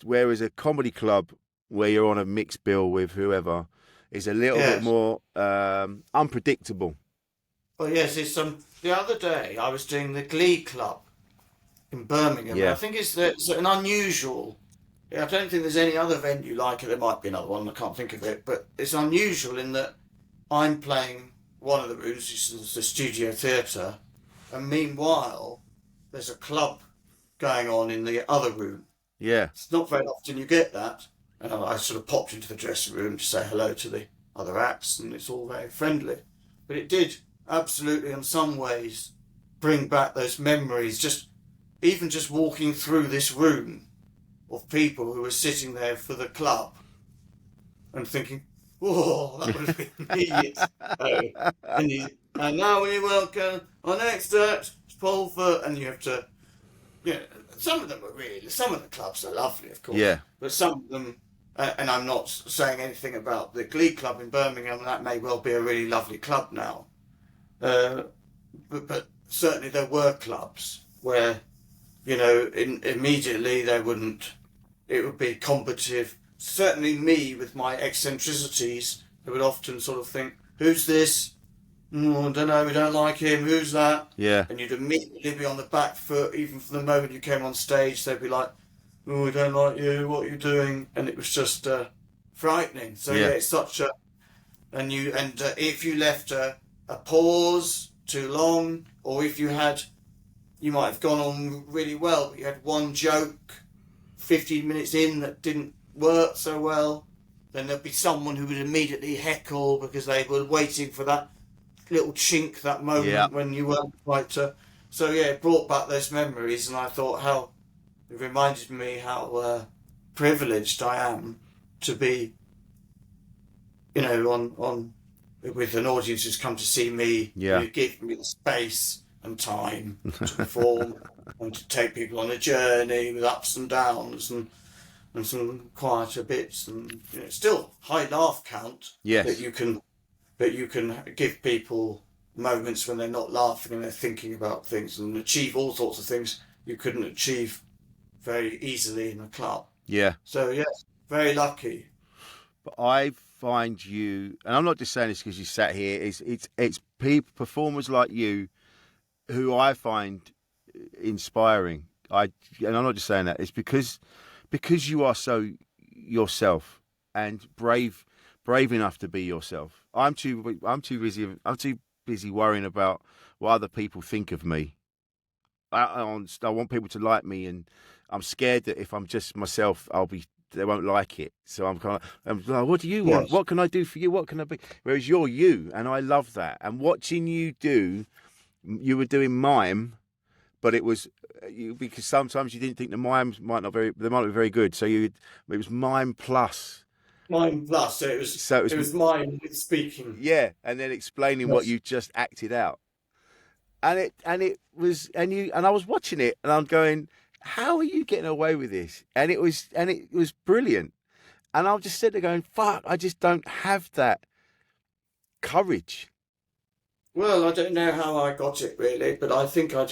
Whereas a comedy club where you're on a mixed bill with whoever is a little bit more unpredictable. Oh yes, it's the other day I was doing the Glee Club in Birmingham. Yeah. I think it's an unusual. I don't think there's any other venue like it. There might be another one. I can't think of it, but it's unusual in that I'm playing one of the rooms, which is the studio theatre, and meanwhile there's a club going on in the other room. Yeah. It's not very often you get that, and I sort of popped into the dressing room to say hello to the other acts, and it's all very friendly. But it did absolutely, in some ways, bring back those memories. Even just walking through this room of people who were sitting there for the club and thinking, "Whoa, that would have been me." And now we welcome our next act, Paul Foot, and you have to. Some of them are some of the clubs are lovely, of course. Yeah. But some of them, and I'm not saying anything about the Glee Club in Birmingham, that may well be a really lovely club now. But certainly there were clubs where, immediately it would be combative. Certainly me, with my eccentricities, they would often sort of think, who's this? I don't know, we don't like him, who's that? Yeah. And you'd immediately be on the back foot, even from the moment you came on stage, they'd be like, oh, we don't like you, what are you doing? And it was just frightening. So yeah, it's such a... And if you left a pause too long, or if you might have gone on really well, but you had one joke 15 minutes in that didn't work so well, then there'd be someone who would immediately heckle because they were waiting for that little chink, that moment when you weren't quite... So yeah, it brought back those memories, and I thought it reminded me how privileged I am to be, on with an audience who's come to see me, who give me the space and time to perform and to take people on a journey with ups and downs and some quieter bits, and still high laugh count. Yes. But you can give people moments when they're not laughing and they're thinking about things, and achieve all sorts of things you couldn't achieve very easily in a club. Yeah. So yes, very lucky. But I find you, and I'm not just saying this because you sat here. It's people, performers like you, who I find inspiring. And I'm not just saying that. It's because you are so yourself and brave enough to be yourself. I'm too busy worrying about what other people think of me. I want people to like me, and I'm scared that if I'm just myself, they won't like it. So I'm like, what do you want? Yes. What can I do for you? What can I be? Whereas you're you, and I love that. And watching you were doing mime, but it was because sometimes you didn't think the mimes might not be very good. So it was mime plus. Mime plus. So it was mime with speaking. Yeah, and then explaining what you just acted out. And I was watching it, and I'm going, how are you getting away with this? And it was brilliant. And I was just sitting there going, fuck, I just don't have that courage. Well, I don't know how I got it really, but I think I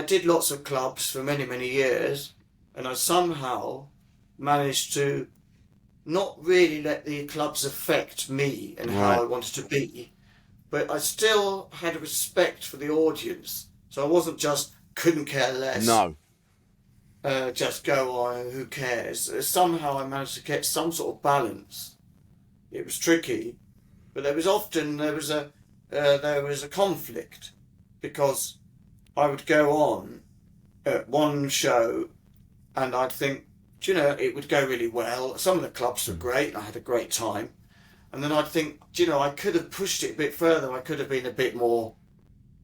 did lots of clubs for many, many years, and I somehow managed to not really let the clubs affect me and how I wanted to be, but I still had a respect for the audience. So I wasn't just couldn't care less. No. Just go on, who cares? Somehow I managed to get some sort of balance. It was tricky, but there was a conflict, because I would go on at one show and I'd think, it would go really well. Some of the clubs were great and I had a great time. And then I'd think, I could have pushed it a bit further. I could have been a bit more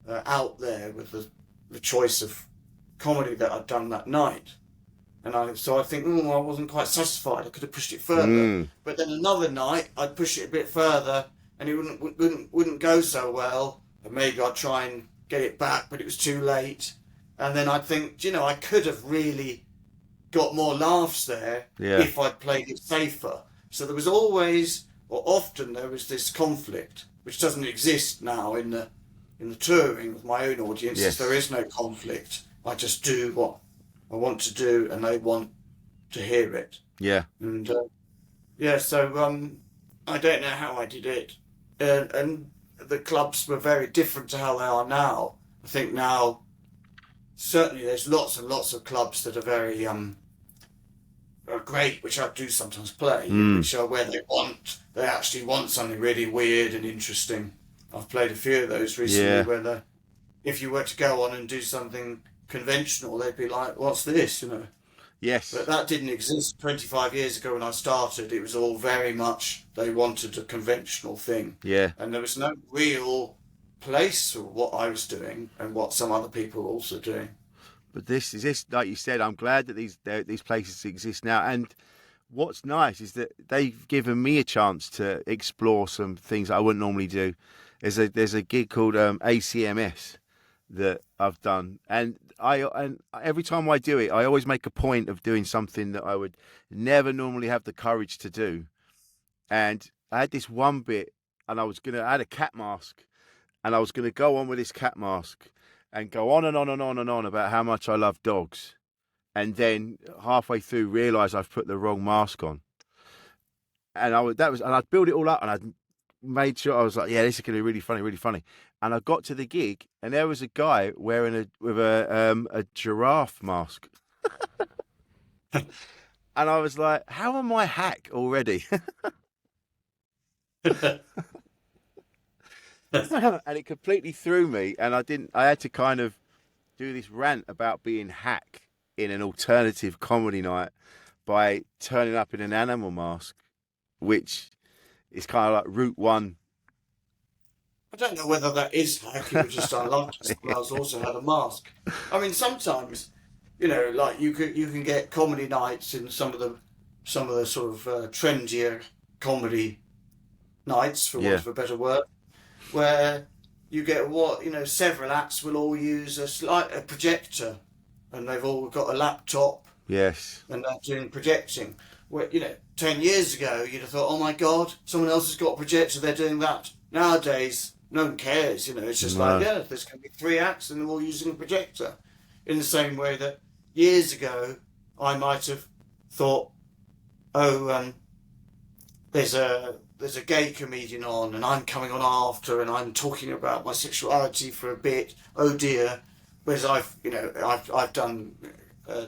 out there with the choice of comedy that I'd done that night. And so I think, I wasn't quite satisfied. I could have pushed it further. But then another night, I'd push it a bit further and it wouldn't go so well. And maybe I'd try and get it back, but it was too late. And then I'd think, I could have really got more laughs there if I'd played it safer. So there was always, or often, there was this conflict, which doesn't exist now in the touring with my own audiences. Yes. There is no conflict. I just do what I want to do, and they want to hear it. Yeah. And so I don't know how I did it, and the clubs were very different to how they are now. I think now, certainly there's lots and lots of clubs that are very are great, which I do sometimes play, which are where they actually want something really weird and interesting. I've played a few of those recently where if you were to go on and do something conventional, they'd be like, "What's this?" You know. Yes. But that didn't exist 25 years ago when I started. It was all very much they wanted a conventional thing. Yeah. And there was no real place for what I was doing and what some other people were also doing. But this like you said. I'm glad that these places exist now. And what's nice is that they've given me a chance to explore some things I wouldn't normally do. There's a gig called ACMS that I've done, and every time I do it, I always make a point of doing something that I would never normally have the courage to do. And I had this one bit, and I had a cat mask, and I was gonna go on with this cat mask and go on and on and on and on about how much I love dogs, and then halfway through realise I've put the wrong mask on, and I'd build it all up, and I'd made sure I was like, yeah, this is gonna be really funny, really funny. And I got to the gig, and there was a guy wearing a giraffe mask, and I was like, how am I hack already? And it completely threw me, and I had to kind of do this rant about being hack in an alternative comedy night by turning up in an animal mask, which is kind of like route one. I don't know whether that is hack. It was just unlucky. Someone else also had a mask. I mean, sometimes, like you can get comedy nights in some of the sort of trendier comedy nights, for want of a better word, where you get several acts will all use a projector, and they've all got a laptop. Yes. And they're doing projecting. Where 10 years ago you'd have thought, oh my God, someone else has got a projector, they're doing that. Nowadays, no one cares. It's just like, there's going to be 3 acts and they're all using a projector. In the same way that years ago I might have thought, there's a gay comedian on, and I'm coming on after, and I'm talking about my sexuality for a bit. Oh dear. Whereas I've done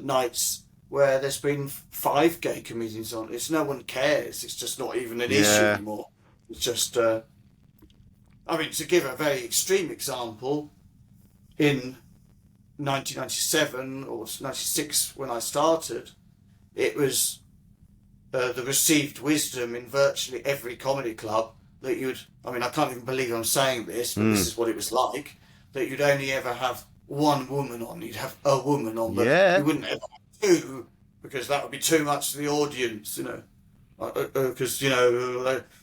nights where there's been 5 gay comedians on. No one cares. It's just not even an issue anymore. It's just, to give a very extreme example, in 1997 or 96 when I started, it was the received wisdom in virtually every comedy club that I can't even believe I'm saying this, but this is what it was like, that you'd only ever have one woman on. You'd have a woman on, but you wouldn't ever have 2, because that would be too much to the audience, because,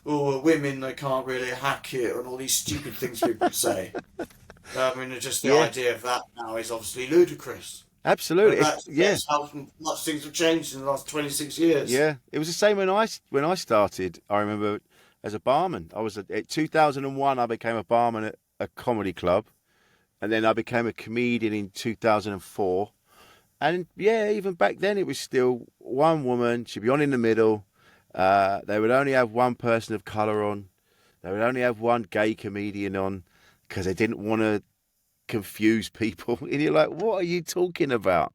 women, they can't really hack it, and all these stupid things people say. Just the idea of that now is obviously ludicrous. Absolutely. That's how much things have changed in the last 26 years. Yeah, it was the same when I started. I remember as a barman. I was at 2001. I became a barman at a comedy club, and then I became a comedian in 2004. And even back then it was still one woman. She'd be on in the middle. They would only have one person of colour on. They would only have one gay comedian on, because they didn't want to confuse people. And you're like, what are you talking about?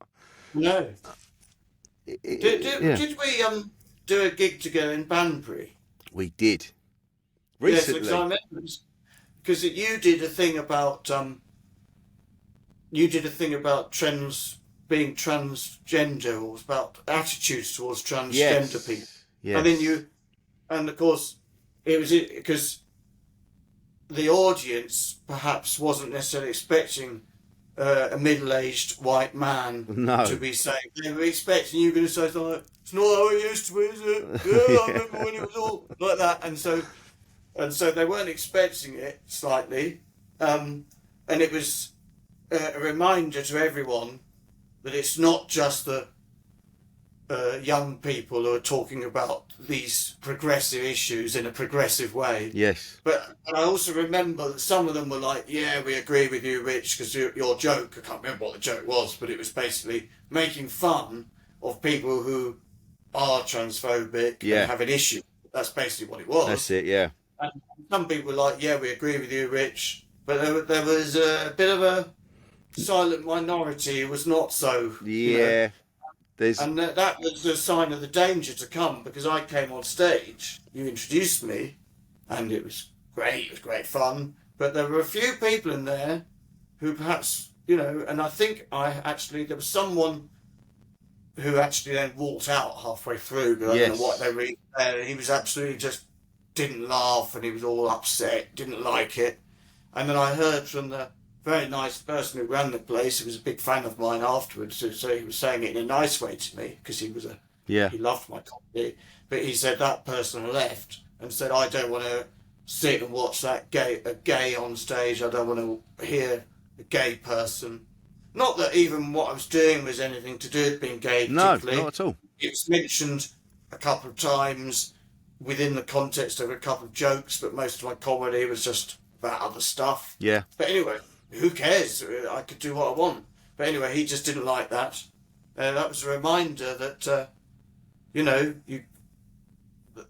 No. Did we do a gig together in Banbury? We did. Recently. Yes, I remember, because you did a thing about being transgender, or about attitudes towards transgender people. Yes. And then and of course, it was because the audience perhaps wasn't necessarily expecting a middle-aged white man to be saying. They were expecting you going to say something like, "It's not how it used to be, is it? Yeah, I remember when it was all like that." And so they weren't expecting it slightly, and it was a reminder to everyone that it's not just the young people who are talking about these progressive issues in a progressive way. Yes. But I also remember that some of them were like, yeah, we agree with you, Rich, because your joke, I can't remember what the joke was, but it was basically making fun of people who are transphobic and have an issue. That's basically what it was. That's it, yeah. And some people were like, yeah, we agree with you, Rich. But there was a bit of a silent minority who was not so, Yeah, there's and that was a sign of the danger to come because I came on stage, you introduced me, and it was great, it was great fun. But there were a few people in there who perhaps, and I think there was someone who actually then walked out halfway through, but I don't know what they were. He was absolutely just didn't laugh and he was all upset, didn't like it. And then I heard from the very nice person who ran the place, who was a big fan of mine afterwards, so he was saying it in a nice way to me because he loved my comedy. But he said that person left and said, I don't want to sit and watch a gay on stage. I don't want to hear a gay person. Not that even what I was doing was anything to do with being gay, particularly. No, not at all. It was mentioned a couple of times within the context of a couple of jokes, but most of my comedy was just about other stuff. Yeah. But anyway, who cares? I could do what I want. But anyway, he just didn't like that. That was a reminder that,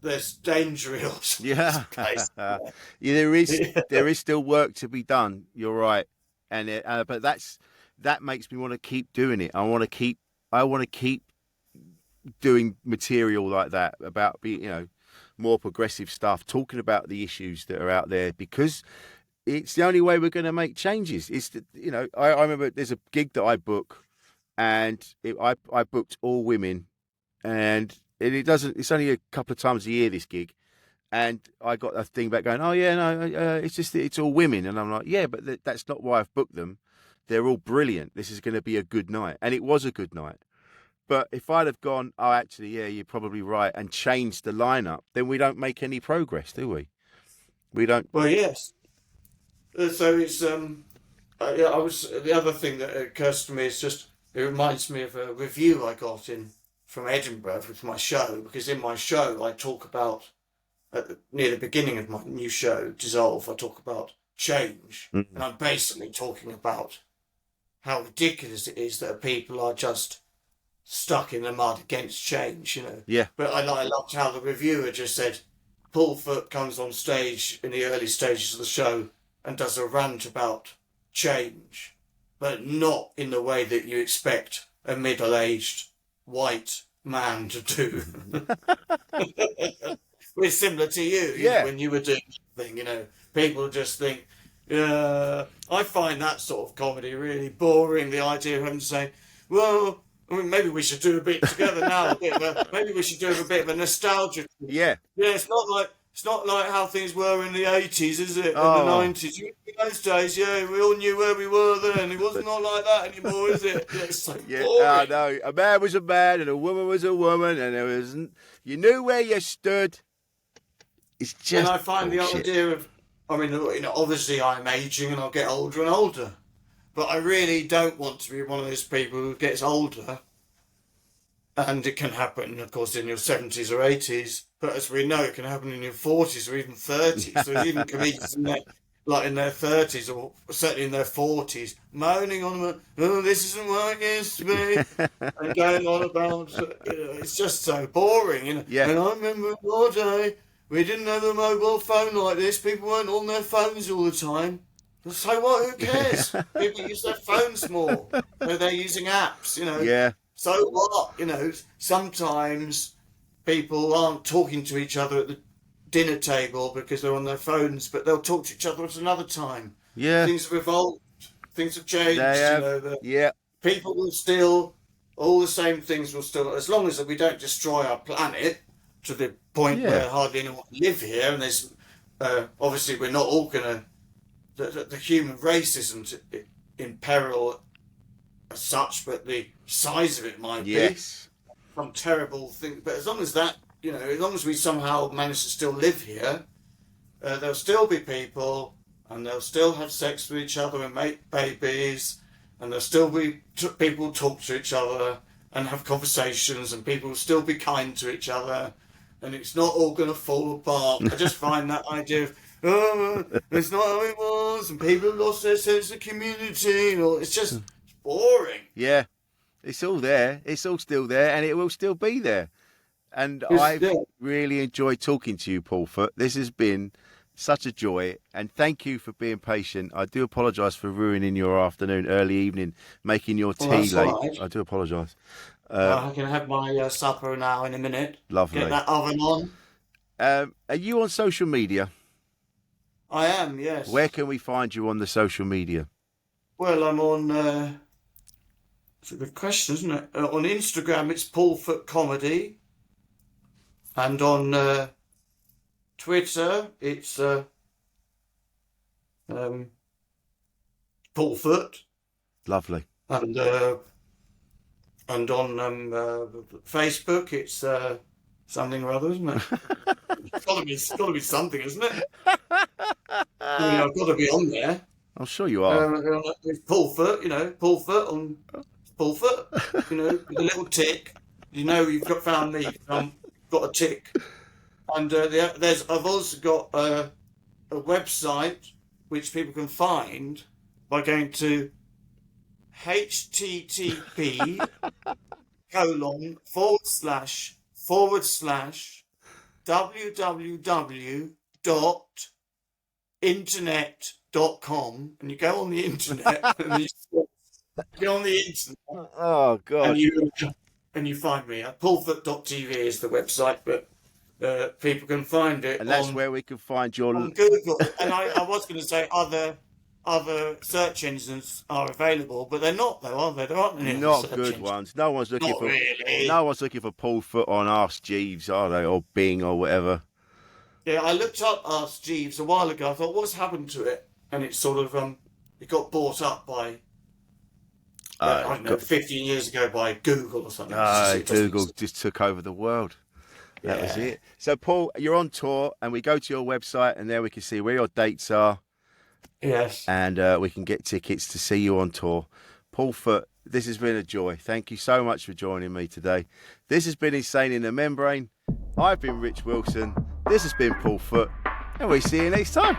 there's danger in all sorts of places. There is still work to be done. You're right, and but that makes me want to keep doing it. I want to keep doing material like that about being, more progressive stuff, talking about the issues that are out there, because it's the only way we're going to make changes. I remember there's a gig that I book, and I booked all women, and it's only a couple of times a year, this gig. And I got a thing back going, oh yeah, no, it's all women. And I'm like, yeah, but that's not why I've booked them. They're all brilliant. This is going to be a good night. And it was a good night. But if I'd have gone, oh, actually, yeah, you're probably right, and changed the lineup, then we don't make any progress, do we? We don't. Well, yes. So it's, the other thing that occurs to me is just, it reminds me of a review I got from Edinburgh with my show, because in my show I talk about, near the beginning of my new show, Dissolve, I talk about change. Mm-hmm. And I'm basically talking about how ridiculous it is that people are just stuck in the mud against change, Yeah. But I loved how the reviewer just said, Paul Foot comes on stage in the early stages of the show and does a rant about change, but not in the way that you expect a middle-aged white man to do. We're similar to you, when you were doing something, people just think, I find that sort of comedy really boring, the idea of having to say, well, maybe we should do a bit together now, maybe we should do a bit of a nostalgia. Yeah. Yeah, it's not like how things were in the 80s, is it? In the 90s. In those days, we all knew where we were then. It wasn't not like that anymore, is it? Yeah, it's so boring. I know. A man was a man and a woman was a woman, and you knew where you stood. It's just. And I find the idea of, obviously I'm aging and I'll get older and older, but I really don't want to be one of those people who gets older. And it can happen, of course, in your 70s or 80s. But as we know, it can happen in your 40s or even 30s. So there's even comedians in their 30s or certainly in their 40s, moaning on, this isn't what it used to be. And going on about, it's just so boring. Yeah. And I remember your day, we didn't have a mobile phone like this. People weren't on their phones all the time. So what? Who cares? People use their phones more. So they're using apps, Yeah. So what? Sometimes people aren't talking to each other at the dinner table because they're on their phones, but they'll talk to each other at another time. Yeah. Things have evolved. Things have changed. Yeah. People will still, all the same things will still, as long as we don't destroy our planet to the point where hardly anyone can live here, and there's, obviously we're not all going to, the human race isn't in peril as such, but the size of it might be some terrible thing. But as long as that, as long as we somehow manage to still live here, there'll still be people, and they'll still have sex with each other and make babies, and there'll still be people talk to each other and have conversations, and people will still be kind to each other, and it's not all going to fall apart. I just find that idea of, it's not how it was, and people have lost their sense of community, it's just boring. Yeah, it's all there. It's all still there, and it will still be there. And I've really enjoyed talking to you, Paul Foot. This has been Such a joy, and thank you for being patient. I do apologise for ruining your afternoon, early evening, making your tea that's late. all right. I do apologise. I can have my supper now in a minute. Lovely. Get that oven on. Are you on social media? I am, yes. Where can we find you on the social media? Well, I'm on. It's a good question, isn't it? On Instagram, it's Paul Foot Comedy, and on Twitter, it's Paul Foot, Lovely. and on Facebook, it's something or other, isn't it? It's got to be something, isn't it? I mean, I've got to be on there. I'm sure you are. It's Paul Foot, Paul Foot on Paul Foot, with a little tick. You know you've found me. Got a tick. And I've also got a website which people can find by going to http://www.internet.com, and you go on the internet and you go on the internet Oh God. and you find me. Paulfoot.tv is the website, but people can find it And that's on, where we can find your. on Google. And I was going to say other search engines are available, but they're not, though, are they? There aren't any Not other search good engines. ones. No one's looking Not for. really. No one's looking for Paul Foot on Ask Jeeves, are they, or Bing or whatever? Yeah, I looked up Ask Jeeves a while ago. I thought, what's happened to it? And it sort of it got bought up by I don't know, 15 years ago by Google or something. Google just took over the world. That was it. So, Paul, you're on tour, and we go to your website, and there we can see where your dates are. Yes. And we can get tickets to see you on tour. Paul Foot, this has been a joy. Thank you so much for joining me today. This has been Insane in the Membrane. I've been Rich Wilson. This has been Paul Foot, and we'll see you next time.